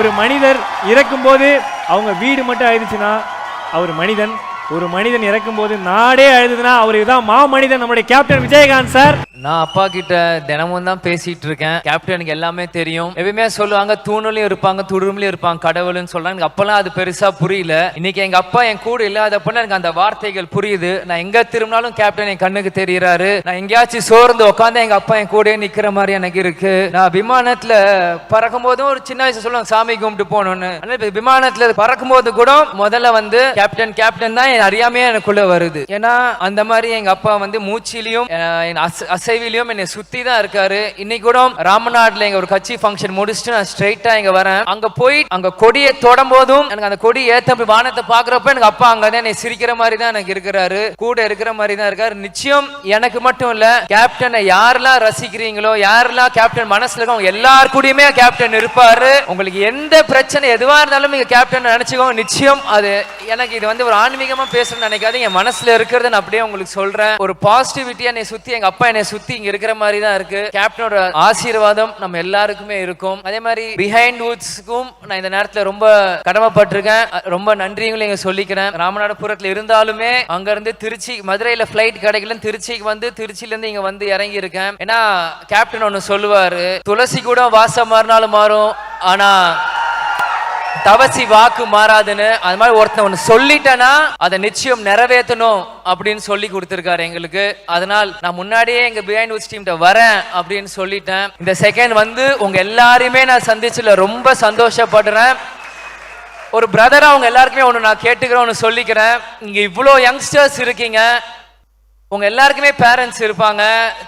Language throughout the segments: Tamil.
ஒரு மனிதர் இறக்கும்போது அவங்க வீடு மட்டும் ஆயிடுச்சுன்னா அவர் மனிதன். ஒரு மனிதன் இறக்கும்போது நாடே அழுதுன்னா அவருக்கு தான் மாமனிதன் நம்முடைய கேப்டன் விஜயகாந்த் சார். நான் அப்பா கிட்ட தினமும் தான் பேசிட்டு இருக்கேன். கேப்டனுக்கு எல்லாமே தெரியும். எப்பயுமே சொல்லுவாங்க தூணுலையும் இருப்பாங்க துடும்லயும் இருப்பாங்க கடவுள்னு சொல்றாங்க. எனக்கு அப்பெல்லாம் அது பெருசா புரியல. இன்னைக்கு எங்க அப்பா என் கூட இல்லாதப்ப எனக்கு அந்த வார்த்தைகள் புரியுது. நான் எங்க திரும்பினாலும் கேப்டன் என் கண்ணுக்கு தெரியறாரு. நான் எங்கேயாச்சும் சோர்ந்து உட்காந்து எங்க அப்பா என் கூட நிக்கிற மாதிரி எனக்கு இருக்கு. நான் விமானத்துல பறக்கும் போதும் ஒரு சின்ன வயசு சொல்லுவாங்க சாமி கும்பிட்டு போகணும்னு. விமானத்துல பறக்கும் போது கூட முதல்ல வந்து கேப்டன் கேப்டன் தான் அறியாமே எனக்குள்ள வருது. ஏன்னா அந்த மாதிரி எங்க அப்பா வந்து மூச்சிலையும் அசைவிலையும் என்னை சுத்தி தான் இருக்காரு. இன்னைக்கு கூட ராமநாடுல எங்க ஒரு கட்சி ஃபங்க்ஷன் முடிச்சுட்டு நான் ஸ்ட்ரைட்டா இங்க வரேன். அங்க போய் அங்க கொடியை தொடும் போதும் எனக்கு அந்த கொடி ஏத்த வானத்தை பாக்குறப்ப எனக்கு அப்பா அங்க என்னை சிரிக்கிற மாதிரி தான் எனக்கு இருக்கிறாரு, கூட இருக்கிற மாதிரி தான் இருக்காரு. நிச்சயம் எனக்கு மட்டும் இல்ல, கேப்டனை யாரெல்லாம் ரசிக்கிறீங்களோ யாரெல்லாம் கேப்டன் மனசுல இருக்கவங்க எல்லார் கூடயுமே கேப்டன் இருப்பாரு. உங்களுக்கு எந்த பிரச்சனை எதுவா இருந்தாலும் நீங்க கேப்டன் நினைச்சுக்கோங்க. நிச்சயம் அது எனக்கு இது வந்து ஒரு ஆன்மீகமா பேசணும்னு நினைக்காது, என் மனசுல இருக்கிறத நான் அப்படியே உங்களுக்கு சொல்றேன். ஒரு பாசிட்டிவிட்டி என்னை சுத்தி எங்க அப்பா என்னை சுத்தி இங்க இருக்கிற மாதிரி தான் இருக்கு. கேப்டனோட ஆசீர்வாதம் நம்ம எல்லாருக்குமே இருக்கும். அதே மாதிரி பிஹைண்ட் வுட்ஸ்க்கும் நான் இந்த நேரத்துல ரொம்ப கடமைப்பட்டிருக்கேன். ரொம்ப நன்றிங்களும் இங்க சொல்லிக்கிறேன். ராமநாதபுரத்துல இருந்தாலுமே அங்க இருந்து திருச்சி மதுரையில பிளைட் கிடைக்கல, திருச்சிக்கு வந்து திருச்சியில இருந்து இங்க வந்து இறங்கி இருக்கேன். ஏன்னா கேப்டன் ஒன்னு சொல்லுவாரு, துளசி கூட வாசம் மாறினாலும் மாறும், ஆனா தவசி வாக்கு மாறாதுன்னு. அது மாதிரி ஒருத்தன் ஒன்று சொல்லிட்டேன்னா அதை நிச்சயம் நிறைவேற்றணும் அப்படின்னு சொல்லி கொடுத்துருக்காரு எங்களுக்கு. அதனால் நான் முன்னாடியே எங்க பிஹைண்ட் வுட்ஸ் டீம்கிட்ட வரேன் அப்படின்னு சொல்லிட்டேன். இந்த செகண்ட் வந்து உங்க எல்லாரையுமே நான் சந்திச்சுல ரொம்ப சந்தோஷப்படுறேன். ஒரு பிரதரா அவங்க எல்லாருக்குமே ஒன்று நான் கேட்டுக்கிறேன், ஒன்று சொல்லிக்கிறேன். இங்க இவ்வளோ யங்ஸ்டர்ஸ் இருக்கீங்க, உங்க எல்லாருக்குமே பேரண்ட்ஸ் இருப்பாங்க.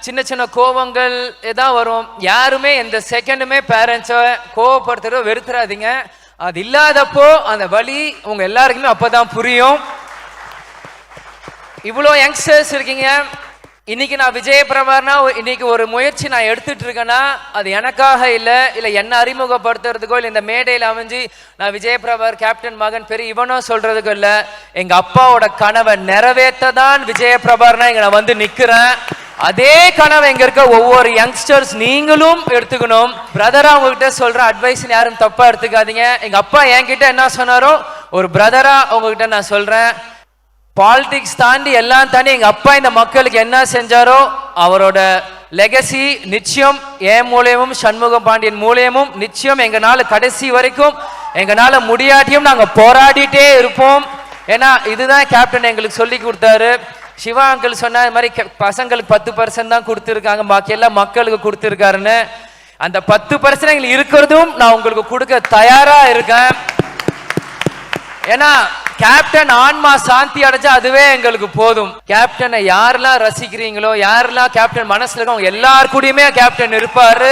சின்ன சின்ன கோபங்கள் ஏதாவது வரும். யாருமே எந்த செகண்டுமே பேரண்ட்ஸை கோவப்படுத்துறதோ வெறுத்துறாதீங்க. அது இல்லாதப்போ அந்த வலி உங்க எல்லாருக்குமே அப்பதான் புரியும். இவ்வளோ யங்ஸ்டர்ஸ் இருக்கீங்க. இன்னைக்கு நான் விஜயபிரபார்னா இன்னைக்கு ஒரு முயற்சி நான் எடுத்துட்டு இருக்கேன்னா அது எனக்காக இல்லை என்ன அறிமுகப்படுத்துறதுக்கோ இல்லை இந்த மேடையில் அமைஞ்சு நான் விஜயபிரபார் கேப்டன் மகன் பெரிய இவனோ சொல்றதுக்கோ இல்லை, எங்க அப்பாவோட கனவை நிறைவேற்றதான் விஜயபிரபார்னா இங்க நான் வந்து நிக்கிறேன். அதே கனவை எங்க இருக்க ஒவ்வொரு யங்ஸ்டர்ஸ் நீங்களும் எடுத்துக்கணும். பிரதரா உங்ககிட்ட சொல்ற அட்வைஸ் யாரும் தப்பா எடுத்துக்காதீங்க. எங்க அப்பா என்கிட்ட என்ன சொன்னாரோ ஒரு பிரதரா உங்ககிட்ட நான் சொல்றேன். பாலிடிக்ஸ் தாண்டி எல்லாம் தாண்டி எங்க அப்பா இந்த மக்களுக்கு என்ன செஞ்சாரோ அவரோட லெகசி நிச்சயம் என் மூலியமும் சண்முகம் பாண்டியன் மூலியமும் நிச்சயம் எங்கனால கடைசி வரைக்கும் எங்கனால முடியாட்டியும் நாங்க போராடிட்டே இருப்போம். ஏன்னா இதுதான் கேப்டன் எங்களுக்கு சொல்லி கொடுத்தாரு. சிவா அங்கிள் சொன்ன மாதிரி பசங்களுக்கு 10% தான் கொடுத்துருக்காங்க, பாக்கி எல்லாம் மக்களுக்கு கொடுத்துருக்காருன்னு. அந்த 10% எங்களுக்கு இருக்கிறதும் நான் உங்களுக்கு கொடுக்க தயாரா இருக்கேன். ஏன்னா கேப்டன் ஆன்மா சாந்தி அடைஞ்சா அதுவே எங்களுக்கு போதும். கேப்டனை யாரெல்லாம் ரசிக்கிறீங்களோ யாரெல்லாம் கேப்டன் மனசுல இருக்கவங்க எல்லார் கூடயுமே கேப்டன் இருப்பாரு.